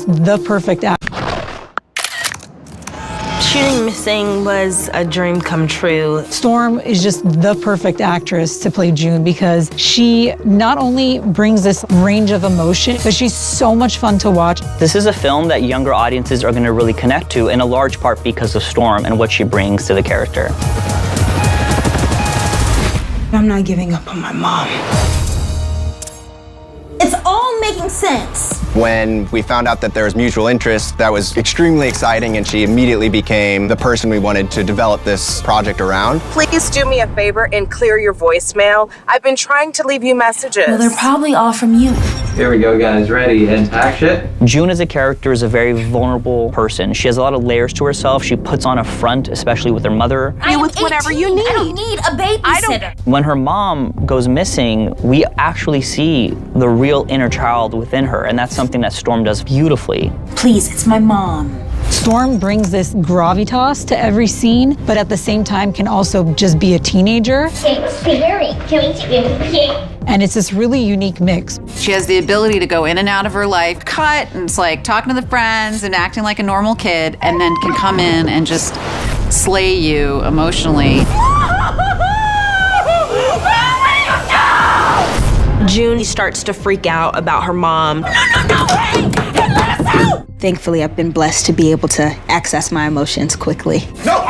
just the perfect actor. Shooting Missing was a dream come true. Storm is just the perfect actress to play June because she not only brings this range of emotion, but she's so much fun to watch. This is a film that younger audiences are going to really connect to, in a large part because of Storm and what she brings to the character. I'm not giving up on my mom. It's all making sense. When we found out that there was mutual interest, that was extremely exciting, and she immediately became the person we wanted to develop this project around. Please do me a favor and clear your voicemail. I've been trying to leave you messages. Well, they're probably all from you. Here we go, guys. Ready? And action. June as a character is a very vulnerable person. She has a lot of layers to herself. She puts on a front, especially with her mother. You with whatever you need. I don't need a babysitter. When her mom goes missing, we actually see the real inner child within her, and that's something that Storm does beautifully. Please, it's my mom. Storm brings this gravitas to every scene, but at the same time can also just be a teenager. And it's this really unique mix. She has the ability to go in and out of her life, cut, and it's like talking to the friends and acting like a normal kid, and then can come in and just slay you emotionally. June starts to freak out about her mom. Let us out! Thankfully, I've been blessed to be able to access my emotions quickly. No!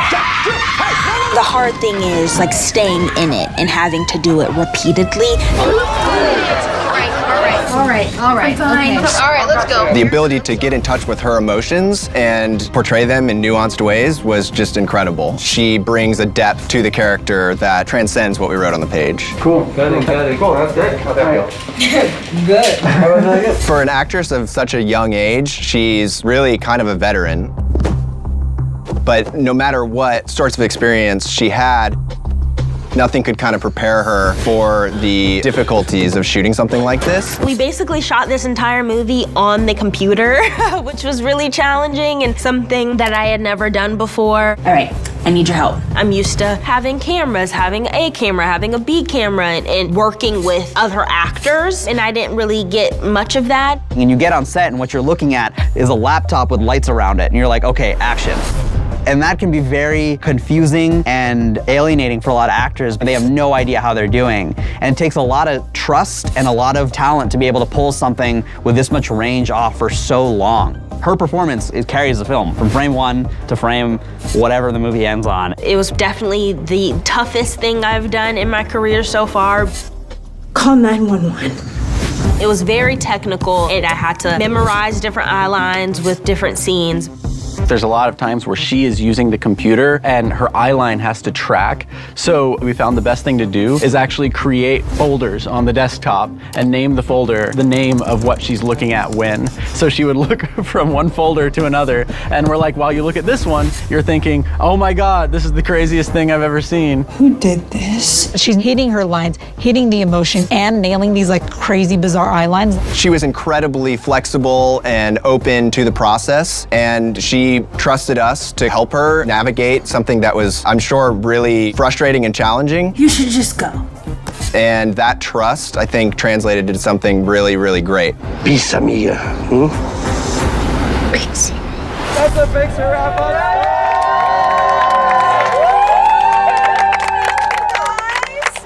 The hard thing is like staying in it and having to do it repeatedly. All right. Fine. Okay. All right, let's go. The ability to get in touch with her emotions and portray them in nuanced ways was just incredible. She brings a depth to the character that transcends what we wrote on the page. Cool. Got it. Cool. That's good. How'd that feel? Good. How was that good? For an actress of such a young age, she's really kind of a veteran. But no matter what sorts of experience she had, nothing could kind of prepare her for the difficulties of shooting something like this. We basically shot this entire movie on the computer, which was really challenging and something that I had never done before. All right, I need your help. I'm used to having cameras, having a camera, having a B camera, and working with other actors, and I didn't really get much of that. And you get on set and what you're looking at is a laptop with lights around it, and you're like, okay, action. And that can be very confusing and alienating for a lot of actors. They have no idea how they're doing. And it takes a lot of trust and a lot of talent to be able to pull something with this much range off for so long. Her performance, it carries the film from frame one to frame whatever the movie ends on. It was definitely the toughest thing I've done in my career so far. Call 911. It was very technical, and I had to memorize different eye lines with different scenes. There's a lot of times where she is using the computer and her eye line has to track. So we found the best thing to do is actually create folders on the desktop and name the folder the name of what she's looking at when. So she would look from one folder to another, and we're like, while you look at this one, you're thinking, oh my God, this is the craziest thing I've ever seen. Who did this? She's hitting her lines, hitting the emotion, and nailing these like crazy, bizarre eye lines. She was incredibly flexible and open to the process, and she trusted us to help her navigate something that was, I'm sure, really frustrating and challenging. You should just go. And that trust, I think, translated into something really, really great. Peace, amiga. Peace. That's a big wrap on it.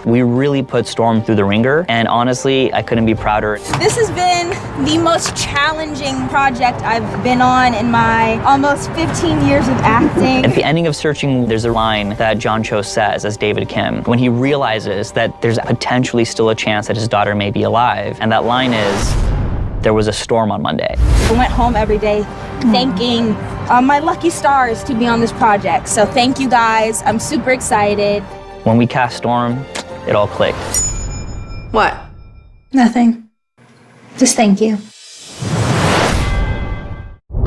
We really put Storm through the ringer, and honestly, I couldn't be prouder. This has been the most challenging project I've been on in my almost 15 years of acting. At the ending of Searching, there's a line that John Cho says as David Kim, when he realizes that there's potentially still a chance that his daughter may be alive, and that line is, there was a storm on Monday. I went home every day thanking my lucky stars to be on this project. So thank you guys, I'm super excited. When we cast Storm, it all clicked. What? Nothing. Just thank you.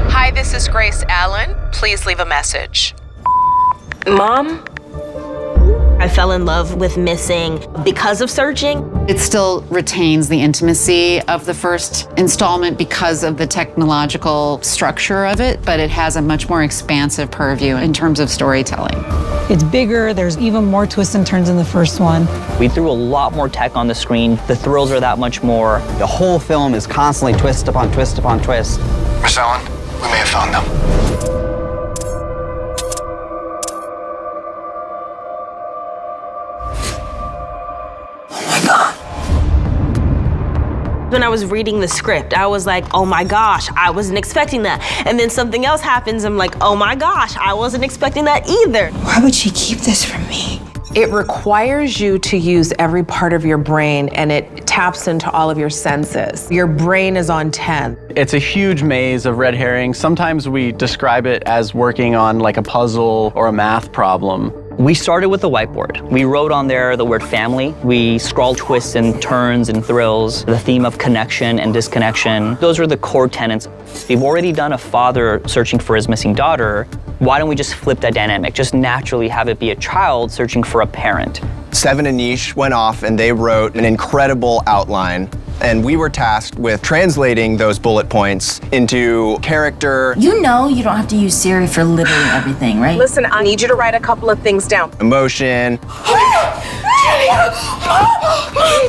Hi, this is Grace Allen. Please leave a message. Mom? I fell in love with Missing because of Searching. It still retains the intimacy of the first installment because of the technological structure of it, but it has a much more expansive purview in terms of storytelling. It's bigger, there's even more twists and turns in the first one. We threw a lot more tech on the screen. The thrills are that much more. The whole film is constantly twist upon twist upon twist. Miss Allen, we may have found them. When I was reading the script, I was like, oh my gosh, I wasn't expecting that. And then something else happens, I'm like, oh my gosh, I wasn't expecting that either. Why would she keep this from me? It requires you to use every part of your brain, and it taps into all of your senses. Your brain is on 10. It's a huge maze of red herrings. Sometimes we describe it as working on like a puzzle or a math problem. We started with the whiteboard. We wrote on there the word family. We scrawled twists and turns and thrills, the theme of connection and disconnection. Those are the core tenets. We've already done a father searching for his missing daughter. Why don't we just flip that dynamic? Just naturally have it be a child searching for a parent. Sev and Aneesh went off and they wrote an incredible outline. And we were tasked with translating those bullet points into character. You know you don't have to use Siri for literally everything, right? Listen, I need you to write a couple of things down. Emotion.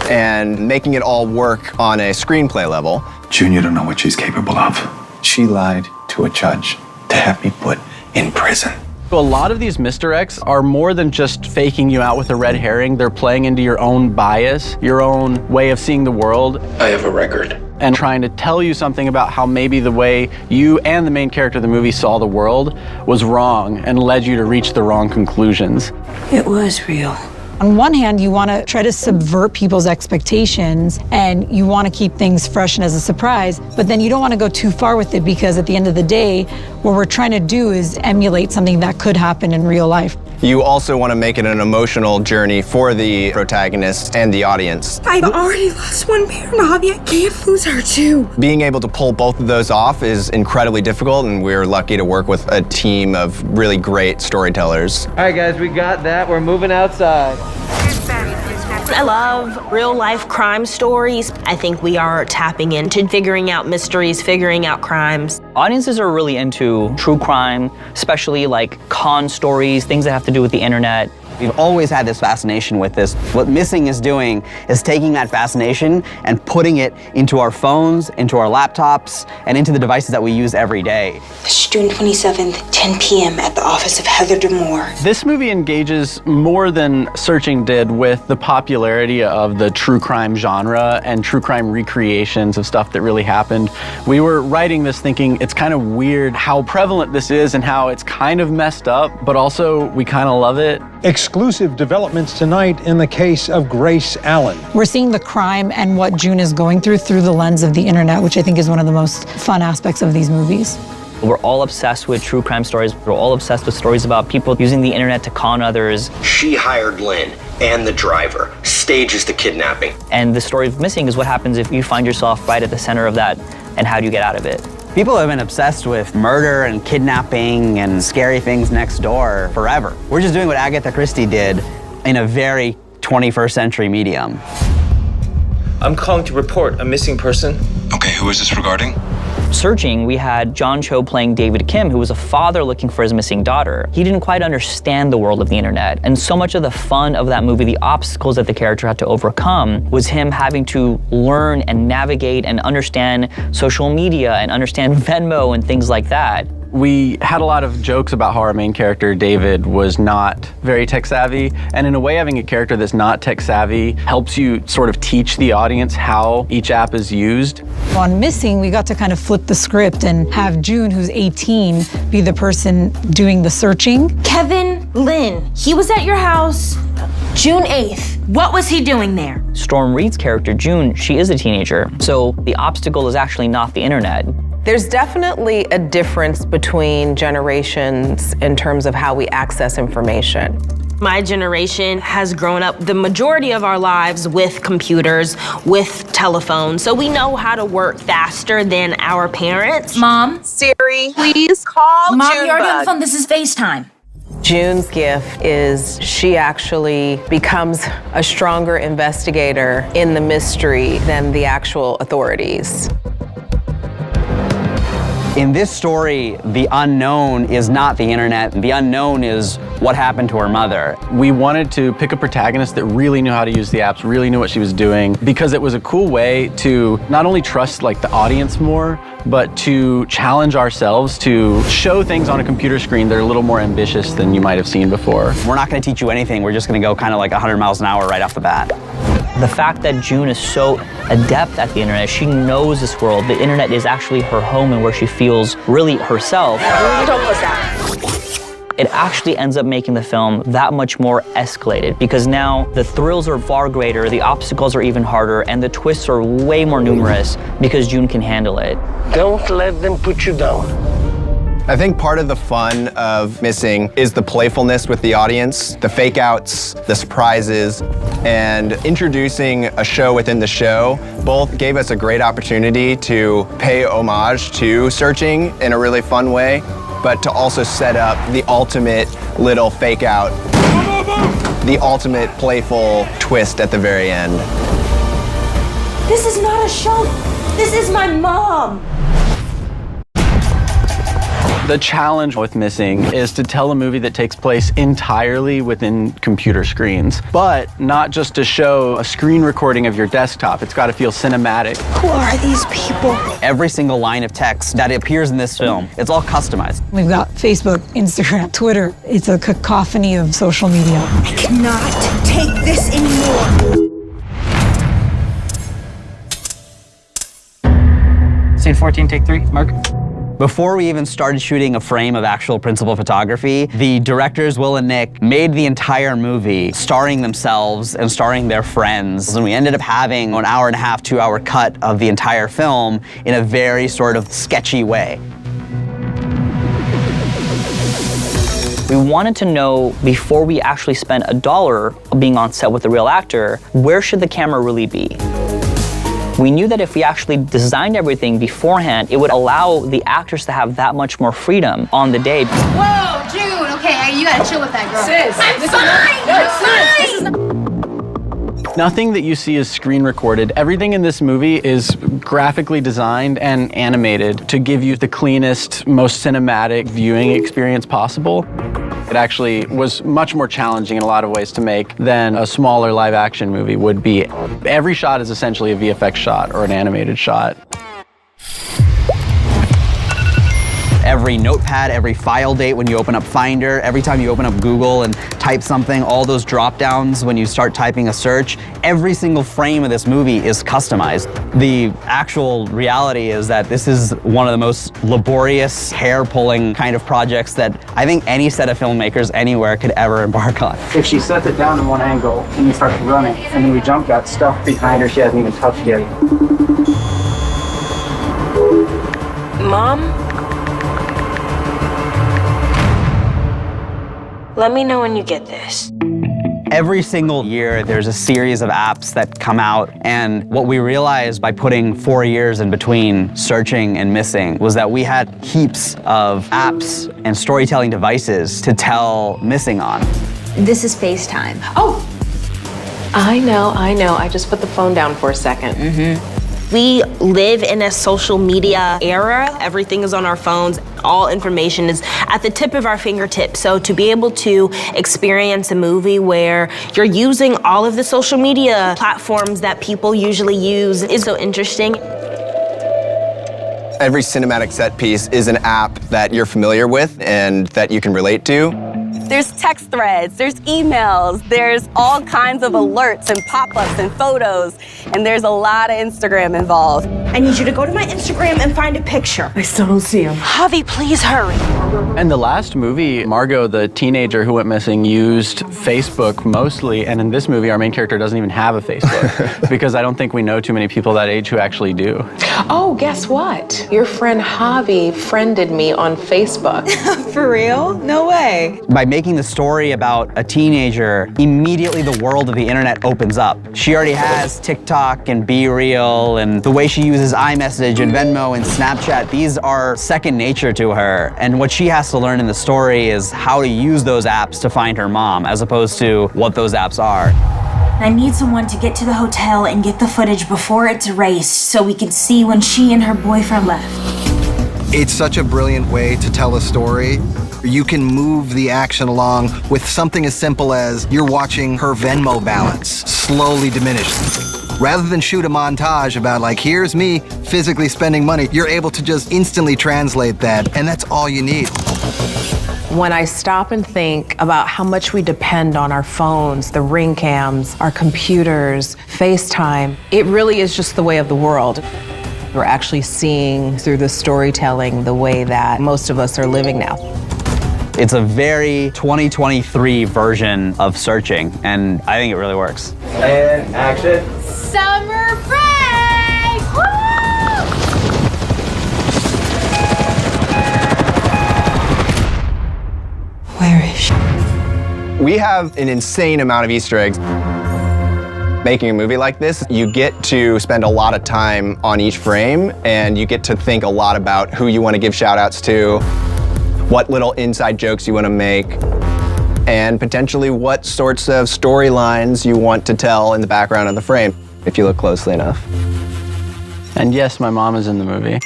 And making it all work on a screenplay level. Junior don't know what she's capable of. She lied to a judge to have me put in prison. A lot of these misdirects are more than just faking you out with a red herring. They're playing into your own bias, your own way of seeing the world. I have a record. And trying to tell you something about how maybe the way you and the main character of the movie saw the world was wrong and led you to reach the wrong conclusions. It was real. On one hand, you want to try to subvert people's expectations and you want to keep things fresh and as a surprise, but then you don't want to go too far with it because at the end of the day, what we're trying to do is emulate something that could happen in real life. You also want to make it an emotional journey for the protagonist and the audience. I've already lost one parent, Javi. I can't lose her too. Being able to pull both of those off is incredibly difficult, and we're lucky to work with a team of really great storytellers. All right, guys, we got that. We're moving outside. I love real life crime stories. I think we are tapping into figuring out mysteries, figuring out crimes. Audiences are really into true crime, especially like con stories, things that have to do with the internet. We've always had this fascination with this. What Missing is doing is taking that fascination and putting it into our phones, into our laptops, and into the devices that we use every day. It's June 27th, 10 p.m. at the office of Heather DeMoore. This movie engages more than Searching did with the popularity of the true crime genre and true crime recreations of stuff that really happened. We were writing this thinking it's kind of weird how prevalent this is and how it's kind of messed up, but also we kind of love it. Exclusive developments tonight in the case of Grace Allen. We're seeing the crime and what June is going through the lens of the internet, which I think is one of the most fun aspects of these movies. We're all obsessed with true crime stories. We're all obsessed with stories about people using the internet to con others. She hired Lynn and the driver, stages the kidnapping. And the story of Missing is what happens if you find yourself right at the center of that, and how do you get out of it? People have been obsessed with murder and kidnapping and scary things next door forever. We're just doing what Agatha Christie did in a very 21st century medium. I'm calling to report a missing person. Okay, who is this regarding? Searching, we had John Cho playing David Kim, who was a father looking for his missing daughter. He didn't quite understand the world of the internet. And so much of the fun of that movie, the obstacles that the character had to overcome, was him having to learn and navigate and understand social media and understand Venmo and things like that. We had a lot of jokes about how our main character, David, was not very tech savvy. And in a way, having a character that's not tech savvy helps you sort of teach the audience how each app is used. On Missing, we got to kind of flip the script and have June, who's 18, be the person doing the searching. Kevin Lynn, he was at your house June 8th. What was he doing there? Storm Reid's character, June, she is a teenager. So the obstacle is actually not the internet. There's definitely a difference between generations in terms of how we access information. My generation has grown up the majority of our lives with computers, with telephones, so we know how to work faster than our parents. Mom? Siri, please call Mom, Junebug. you're already on the phone. This is FaceTime. June's gift is she actually becomes a stronger investigator in the mystery than the actual authorities. In this story, the unknown is not the internet. The unknown is what happened to her mother. We wanted to pick a protagonist that really knew how to use the apps, really knew what she was doing, because it was a cool way to not only trust like the audience more, but to challenge ourselves to show things on a computer screen that are a little more ambitious than you might have seen before. We're not going to teach you anything. We're just going to go kind of like 100 miles an hour right off the bat. The fact that June is so adept at the internet, she knows this world. The internet is actually her home and where she feels really herself. It actually ends up making the film that much more escalated because now the thrills are far greater, the obstacles are even harder, and the twists are way more numerous because June can handle it. Don't let them put you down. I think part of the fun of Missing is the playfulness with the audience, the fake outs, the surprises, and introducing a show within the show both gave us a great opportunity to pay homage to searching in a really fun way, but to also set up the ultimate little fake out, the ultimate playful twist at the very end. This is not a show. This is my mom. The challenge with Missing is to tell a movie that takes place entirely within computer screens, but not just to show a screen recording of your desktop. It's got to feel cinematic. Who are these people? Every single line of text that appears in this film, it's all customized. We've got Facebook, Instagram, Twitter. It's a cacophony of social media. I cannot take this anymore. Scene 14, take 3, Mark. Before we even started shooting a frame of actual principal photography, the directors, Will and Nick, made the entire movie starring themselves and starring their friends. And we ended up having an hour and a half, 2 hour cut of the entire film in a very sort of sketchy way. We wanted to know, before we actually spent $1 being on set with a real actor, where should the camera really be? We knew that if we actually designed everything beforehand, it would allow the actors to have that much more freedom on the day. Whoa, June, okay, you gotta chill with that girl. Sis, Nothing that you see is screen recorded. Everything in this movie is graphically designed and animated to give you the cleanest, most cinematic viewing experience possible. It actually was much more challenging in a lot of ways to make than a smaller live action movie would be. Every shot is essentially a VFX shot or an animated shot. Every notepad, every file date when you open up Finder, every time you open up Google and type something, all those drop downs when you start typing a search, every single frame of this movie is customized. The actual reality is that this is one of the most laborious, hair-pulling kind of projects that I think any set of filmmakers anywhere could ever embark on. If she sets it down in one angle and you start running, and then we jump got stuff behind her she hasn't even touched yet. Mom? Let me know when you get this. Every single year, there's a series of apps that come out, and what we realized by putting 4 years in between Searching and Missing was that we had heaps of apps and storytelling devices to tell Missing on. This is FaceTime. Oh, I know. I just put the phone down for a second. We live in a social media era. Everything is on our phones. All information is at the tip of our fingertips. So to be able to experience a movie where you're using all of the social media platforms that people usually use is so interesting. Every cinematic set piece is an app that you're familiar with and that you can relate to. There's text threads, there's emails, there's all kinds of alerts and pop-ups and photos, and there's a lot of Instagram involved. I need you to go to my Instagram and find a picture. I still don't see him. Javi, please hurry. In the last movie, Margot, the teenager who went missing, used Facebook mostly, and in this movie, our main character doesn't even have a Facebook because I don't think we know too many people that age who actually do. Oh, guess what? Your friend Javi friended me on Facebook. For real? No way. By making the story about a teenager, immediately the world of the internet opens up. She already has TikTok and BeReal, and the way she uses iMessage and Venmo and Snapchat, these are second nature to her. And what she has to learn in the story is how to use those apps to find her mom, as opposed to what those apps are. I need someone to get to the hotel and get the footage before it's erased so we can see when she and her boyfriend left. It's such a brilliant way to tell a story. You can move the action along with something as simple as you're watching her Venmo balance slowly diminish. Rather than shoot a montage about like, here's me physically spending money, you're able to just instantly translate that, and that's all you need. When I stop and think about how much we depend on our phones, the Ring cams, our computers, FaceTime, it really is just the way of the world. We're actually seeing through the storytelling the way that most of us are living now. It's a very 2023 version of searching, and I think it really works. And action. Summer break! Woo! Where is she? We have an insane amount of Easter eggs. Making a movie like this, you get to spend a lot of time on each frame, and you get to think a lot about who you want to give shout outs to, what little inside jokes you want to make, and potentially what sorts of storylines you want to tell in the background of the frame, if you look closely enough. And yes, my mom is in the movie.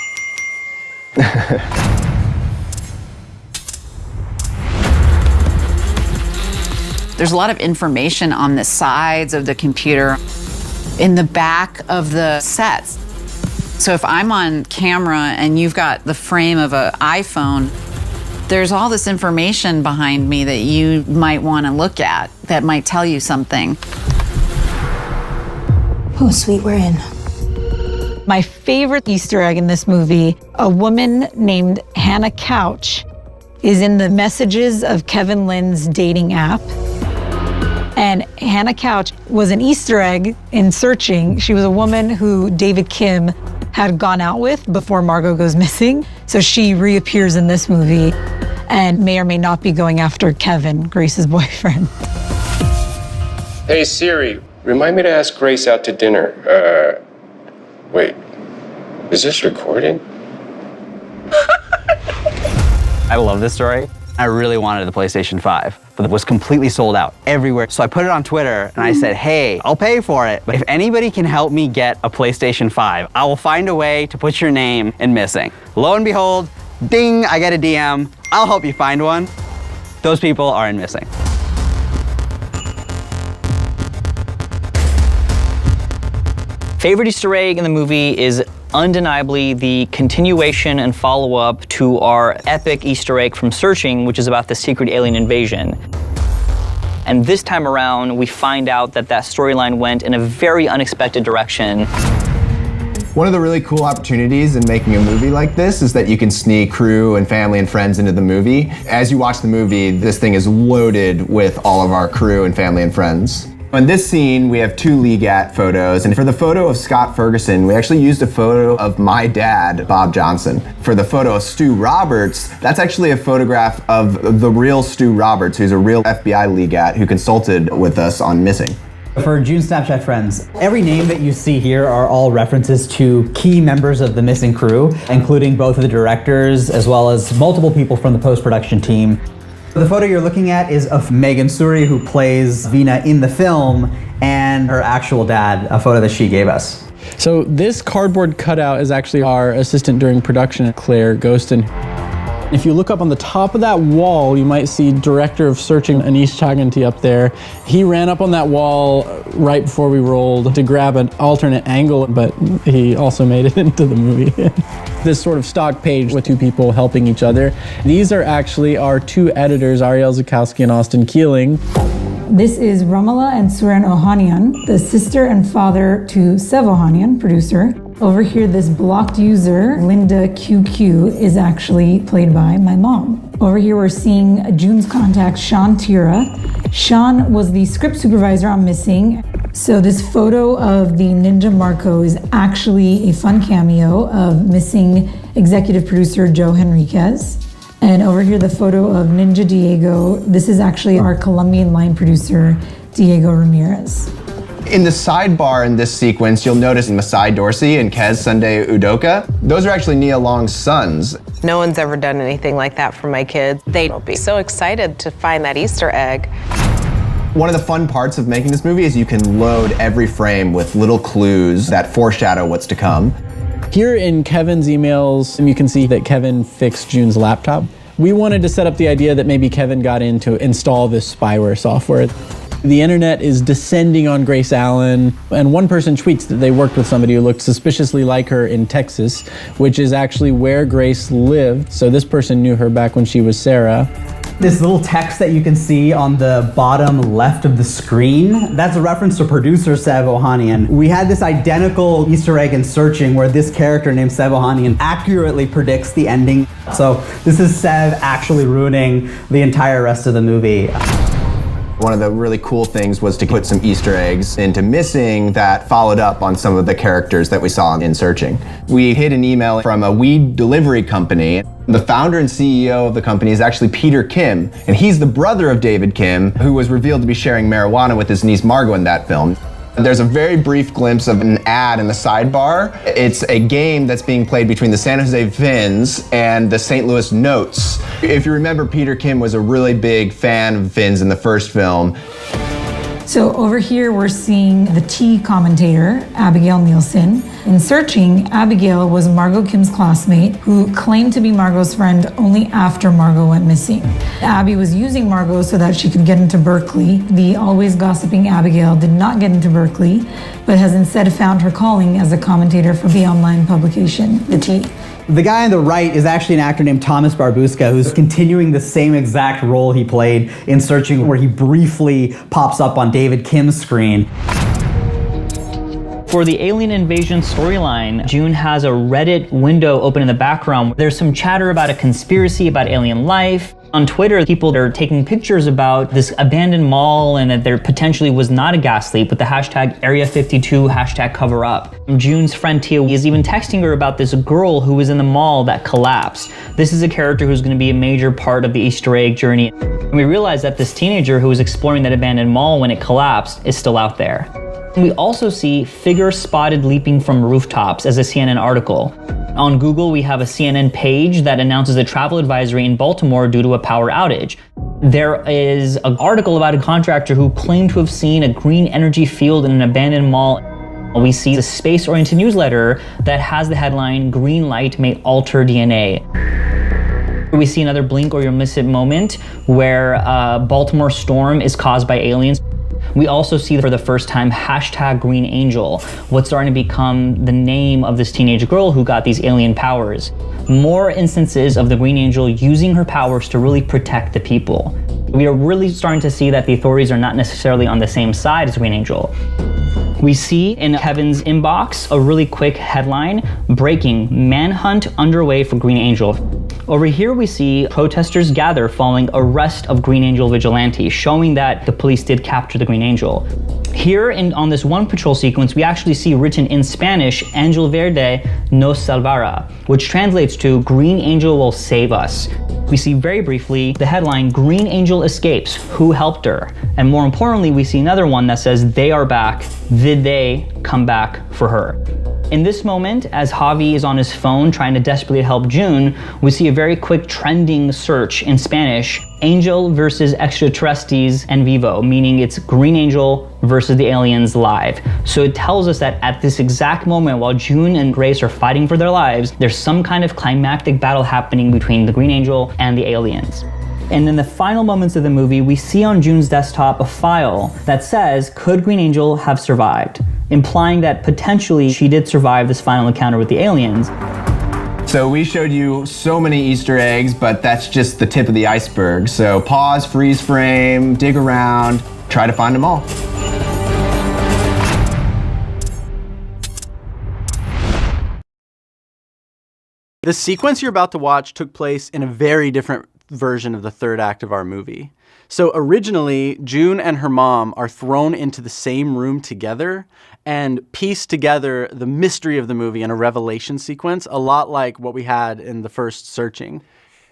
There's a lot of information on the sides of the computer, in the back of the sets. So if I'm on camera and you've got the frame of an iPhone, there's all this information behind me that you might want to look at that might tell you something. Oh, sweet, we're in. My favorite Easter egg in this movie, a woman named Hannah Couch is in the messages of Kevin Lynn's dating app. And Hannah Couch was an Easter egg in Searching. She was a woman who David Kim had gone out with before Margot goes missing. So she reappears in this movie and may or may not be going after Kevin, Grace's boyfriend. Hey Siri, remind me to ask Grace out to dinner. Wait, is this recording? I love this story. I really wanted the PlayStation 5, but it was completely sold out everywhere. So I put it on Twitter and I said, hey, I'll pay for it, but if anybody can help me get a PlayStation 5, I will find a way to put your name in missing. Lo and behold, ding, I get a DM. I'll help you find one. Those people are in missing. Favorite Easter egg in the movie is undeniably the continuation and follow-up to our epic Easter egg from Searching, which is about the secret alien invasion. And this time around, we find out that that storyline went in a very unexpected direction. One of the really cool opportunities in making a movie like this is that you can sneak crew and family and friends into the movie. As you watch the movie, this thing is loaded with all of our crew and family and friends. In this scene, we have 2 Legat photos, and for the photo of Scott Ferguson, we actually used a photo of my dad, Bob Johnson. For the photo of Stu Roberts, that's actually a photograph of the real Stu Roberts, who's a real FBI Legat who consulted with us on Missing. For June Snapchat friends, every name that you see here are all references to key members of the Missing crew, including both of the directors, as well as multiple people from the post-production team. The photo you're looking at is of Megan Suri, who plays Vina in the film, and her actual dad, a photo that she gave us. So this cardboard cutout is actually our assistant during production, Claire Ghostin. If you look up on the top of that wall, you might see director of Searching, Aneesh Chaganty, up there. He ran up on that wall right before we rolled to grab an alternate angle, but he also made it into the movie. This sort of stock page with 2 people helping each other. These are actually our 2 editors, Ariel Zukowski and Austin Keeling. This is Ramala and Suran Ohanian, the sister and father to Sev Ohanian, producer. Over here, this blocked user, Linda QQ, is actually played by my mom. Over here, we're seeing June's contact, Sean Tira. Sean was the script supervisor on Missing. So this photo of the Ninja Marco is actually a fun cameo of Missing executive producer Joe Henriquez. And over here, the photo of Ninja Diego. This is actually our Colombian line producer, Diego Ramirez. In the sidebar in this sequence, you'll notice Masai Dorsey and Kez Sunday Udoka. Those are actually Nia Long's sons. No one's ever done anything like that for my kids. They'll be so excited to find that Easter egg. One of the fun parts of making this movie is you can load every frame with little clues that foreshadow what's to come. Here in Kevin's emails, you can see that Kevin fixed June's laptop. We wanted to set up the idea that maybe Kevin got in to install this spyware software. The internet is descending on Grace Allen, and one person tweets that they worked with somebody who looked suspiciously like her in Texas, which is actually where Grace lived. So this person knew her back when she was Sarah. This little text that you can see on the bottom left of the screen, that's a reference to producer Seb Ohanian. We had this identical Easter egg in Searching where this character named Seb Ohanian accurately predicts the ending. So this is Seb actually ruining the entire rest of the movie. One of the really cool things was to put some Easter eggs into Missing that followed up on some of the characters that we saw in Searching. We hid an email from a weed delivery company. The founder and CEO of the company is actually Peter Kim, and he's the brother of David Kim, who was revealed to be sharing marijuana with his niece Margot in that film. There's a very brief glimpse of an ad in the sidebar. It's a game that's being played between the San Jose Finns and the St. Louis Notes. If you remember, Peter Kim was a really big fan of Finns in the first film. So over here, we're seeing the T commentator, Abigail Nielsen. In Searching, Abigail was Margot Kim's classmate who claimed to be Margot's friend only after Margot went missing. Abby was using Margot so that she could get into Berkeley. The always gossiping Abigail did not get into Berkeley, but has instead found her calling as a commentator for the online publication, The T. The guy on the right is actually an actor named Thomas Barbuska, who's continuing the same exact role he played in Searching, where he briefly pops up on David Kim's screen. For the alien invasion storyline, June has a Reddit window open in the background. There's some chatter about a conspiracy about alien life. On Twitter, people are taking pictures about this abandoned mall and that there potentially was not a gas leak, but the hashtag Area 52 hashtag cover up. June's friend Tia is even texting her about this girl who was in the mall that collapsed. This is a character who's going to be a major part of the Easter egg journey. And we realize that this teenager who was exploring that abandoned mall when it collapsed is still out there. We also see figures spotted leaping from rooftops as a CNN article. On Google, we have a CNN page that announces a travel advisory in Baltimore due to a power outage. There is an article about a contractor who claimed to have seen a green energy field in an abandoned mall. We see the space-oriented newsletter that has the headline, "Green light may alter DNA." We see another blink or you'll miss it moment where a Baltimore storm is caused by aliens. We also see for the first time hashtag Green Angel, what's starting to become the name of this teenage girl who got these alien powers. More instances of the Green Angel using her powers to really protect the people. We are really starting to see that the authorities are not necessarily on the same side as Green Angel. We see in Kevin's inbox a really quick headline, breaking, manhunt underway for Green Angel. Over here we see protesters gather following arrest of Green Angel vigilante, showing that the police did capture the Green Angel. Here on this one patrol sequence, we actually see written in Spanish, Angel Verde nos salvará, which translates to Green Angel will save us. We see very briefly the headline, Green Angel escapes, who helped her? And more importantly, we see another one that says, they are back, did they come back for her? In this moment, as Javi is on his phone trying to desperately help June, we see a very quick trending search in Spanish, Angel versus extraterrestres en vivo, meaning it's Green Angel versus the aliens live. So it tells us that at this exact moment, while June and Grace are fighting for their lives, there's some kind of climactic battle happening between the Green Angel and the aliens. And in the final moments of the movie, we see on June's desktop a file that says, could Green Angel have survived? Implying that potentially she did survive this final encounter with the aliens. So we showed you so many Easter eggs, but that's just the tip of the iceberg. So pause, freeze frame, dig around, try to find them all. The sequence you're about to watch took place in a very different version of the third act of our movie. So originally, June and her mom are thrown into the same room together and piece together the mystery of the movie in a revelation sequence, a lot like what we had in the first Searching.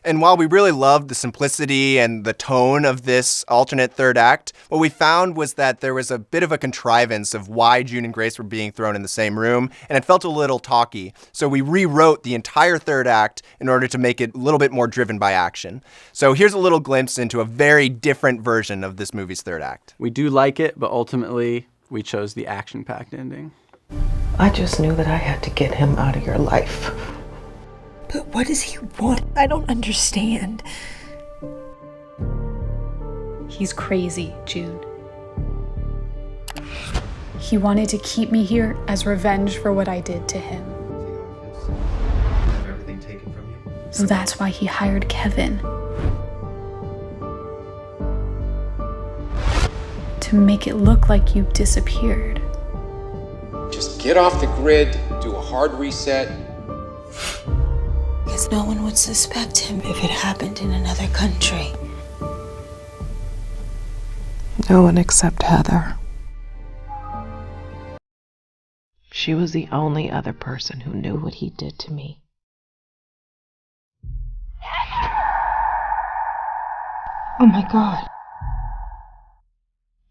And while we really loved the simplicity and the tone of this alternate third act, what we found was that there was a bit of a contrivance of why June and Grace were being thrown in the same room, and it felt a little talky. So we rewrote the entire third act in order to make it a little bit more driven by action. So here's a little glimpse into a very different version of this movie's third act. We do like it, but ultimately we chose the action-packed ending. I just knew that I had to get him out of your life. But what does he want? I don't understand. He's crazy, June. He wanted to keep me here as revenge for what I did to him. Everything taken from you? So that's why he hired Kevin. To make it look like you disappeared. Just get off the grid, do a hard reset. Because no one would suspect him if it happened in another country. No one except Heather. She was the only other person who knew what he did to me. Oh my God.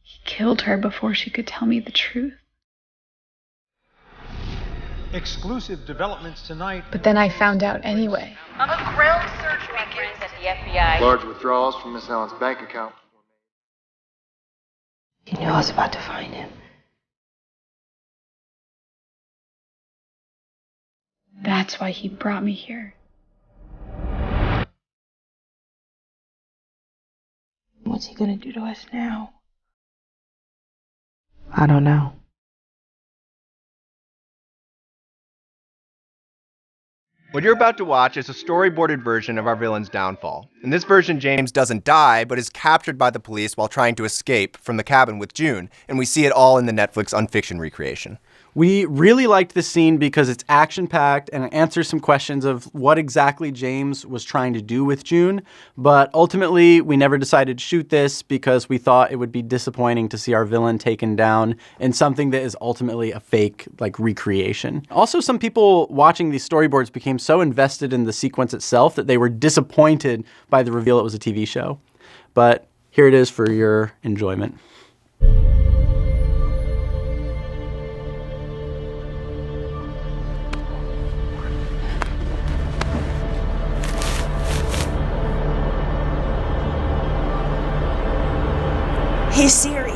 He killed her before she could tell me the truth. Exclusive developments tonight. But then I found out anyway. On a ground search begins at the FBI. Large withdrawals from Miss Allen's bank account. He knew I was about to find him. That's why he brought me here. What's he gonna do to us now? I don't know. What you're about to watch is a storyboarded version of our villain's downfall. In this version, James doesn't die, but is captured by the police while trying to escape from the cabin with June, and we see it all in the Netflix Unfiction recreation. We really liked this scene because it's action-packed and it answers some questions of what exactly James was trying to do with June. But ultimately, we never decided to shoot this because we thought it would be disappointing to see our villain taken down in something that is ultimately a fake, recreation. Also, some people watching these storyboards became so invested in the sequence itself that they were disappointed by the reveal it was a TV show. But here it is for your enjoyment. Hey Siri.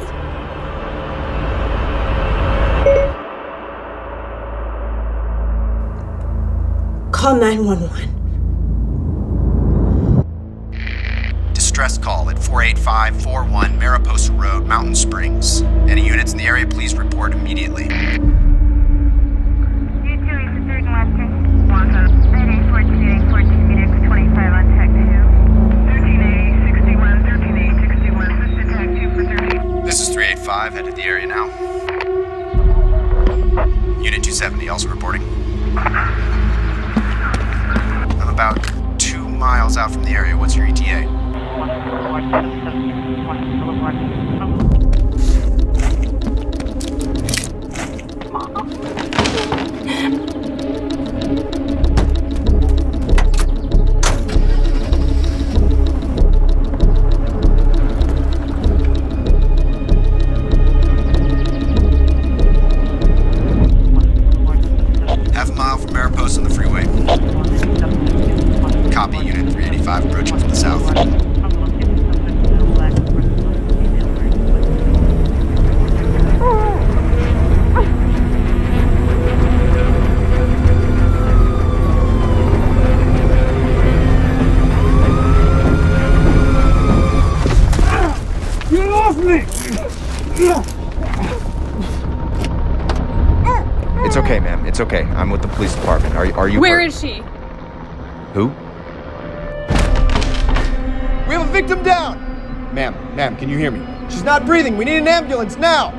Call 911. Distress call at 48541 Mariposa Road, Mountain Springs. Any units in the area, please report immediately. This is 385, headed to the area now. Unit 270, also reporting. I'm about 2 miles out from the area. What's your ETA? Half a mile from Mariposa on the freeway. Copy, Unit 385 approaching from the south. Get off me! It's okay, ma'am. It's okay. I'm with the police department. Are you? Where is she? Who? We have a victim down! Ma'am, can you hear me? She's not breathing. We need an ambulance now!